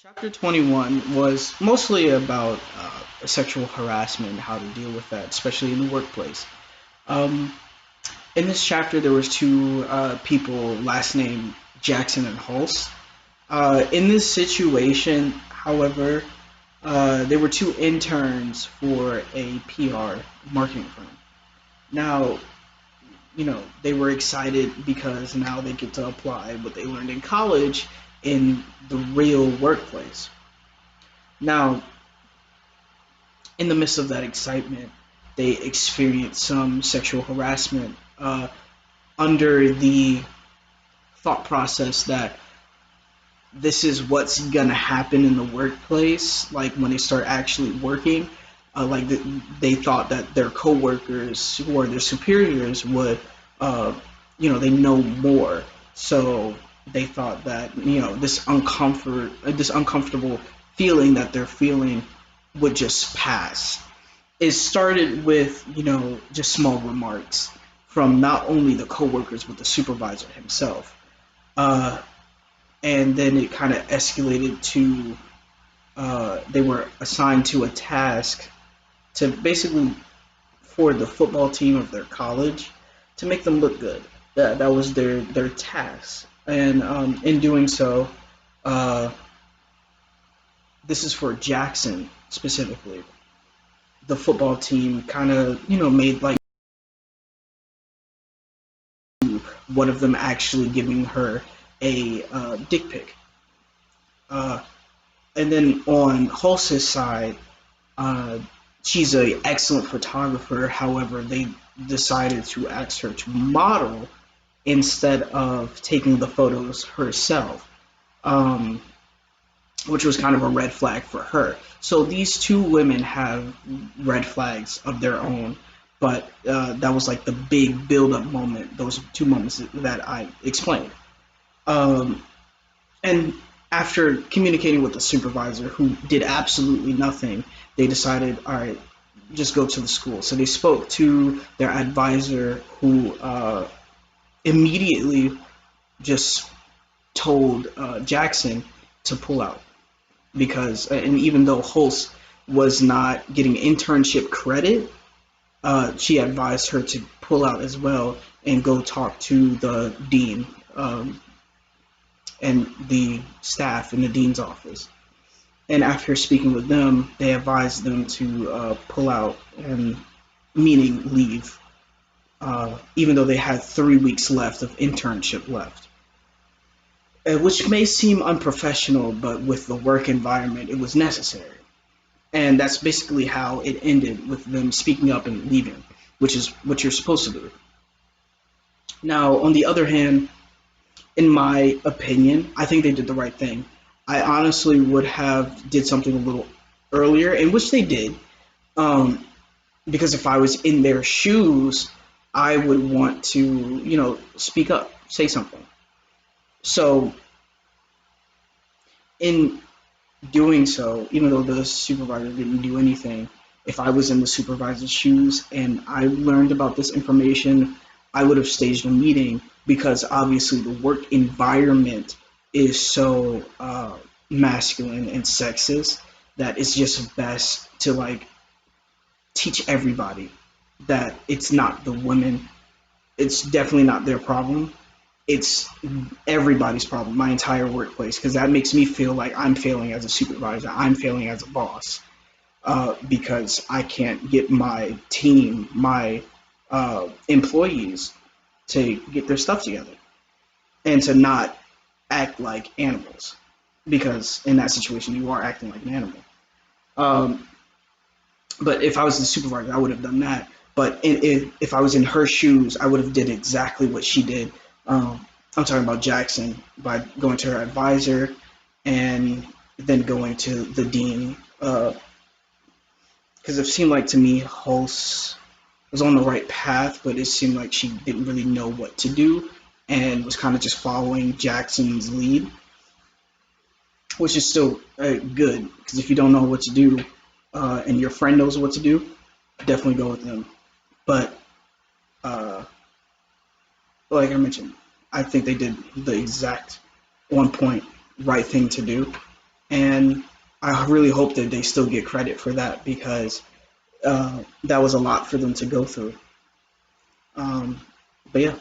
Chapter 21 was mostly about sexual harassment and how to deal with that, especially in the workplace. Um, in this chapter, there was two people, last name Jackson and Hulse. In this situation, however, they were two interns for a PR marketing firm. Now, they were excited because now they get to apply what they learned in college in the real workplace. Now, in the midst of that excitement, they experience some sexual harassment under the thought process that this is what's gonna happen in the workplace. Like when they start actually working, they thought that their coworkers who are their superiors would, uh, they know more. So they thought that this uncomfortable feeling that they're feeling would just pass. It started with just small remarks from not only the coworkers but the supervisor himself, uh, and then it kind of escalated to they were assigned to a task to basically for the football team of their college to make them look good. That was their task, and in doing so, uh, this is for Jackson specifically. The football team kind of made like one of them actually giving her a dick pic. Uh, and then on Hulse's side, uh, she's an excellent photographer. However, they decided to ask her to model instead of taking the photos herself, um, which was kind of a red flag for her. So these two women have red flags of their own, but that was like the big build up moment, those two moments that I explained. Um, and after communicating with the supervisor who did absolutely nothing, they decided, all right, just go to the school. So they spoke to their advisor who immediately just told Jackson to pull out because, and even though Hulse was not getting internship credit, she advised her to pull out as well and go talk to the dean and the staff in the dean's office. And after speaking with them, they advised them to pull out and meaning leave, even though they had 3 weeks left of internship left. Which may seem unprofessional, but with the work environment, it was necessary. And that's basically how it ended with them speaking up and leaving, which is what you're supposed to do. Now, on the other hand, in my opinion, I think they did the right thing. I honestly would have did something a little earlier, in which they did, um, because if I was in their shoes, I would want to, speak up, say something. So in doing so, even though the supervisor didn't do anything, if I was in the supervisor's shoes and I learned about this information, I would have staged a meeting because obviously the work environment is so masculine and sexist that it's just best to like teach everybody that it's not the women, it's definitely not their problem, it's everybody's problem, my entire workplace, because that makes me feel like I'm failing as a supervisor, I'm failing as a boss, because I can't get my team, my employees to get their stuff together and to not act like animals, because in that situation you are acting like an animal. Um, but if I was the supervisor, I would have done that. But if I was in her shoes, I would have did exactly what she did. I'm talking about Jackson by going to her advisor and then going to the dean. Because it seemed like to me Hulse was on the right path, but it seemed like she didn't really know what to do and was kind of just following Jackson's lead, which is still good because if you don't know what to do and your friend knows what to do, definitely go with them. But uh, like I mentioned, I think they did the exact 1 point right thing to do. and I really hope that they still get credit for that because that was a lot for them to go through. Um, but yeah,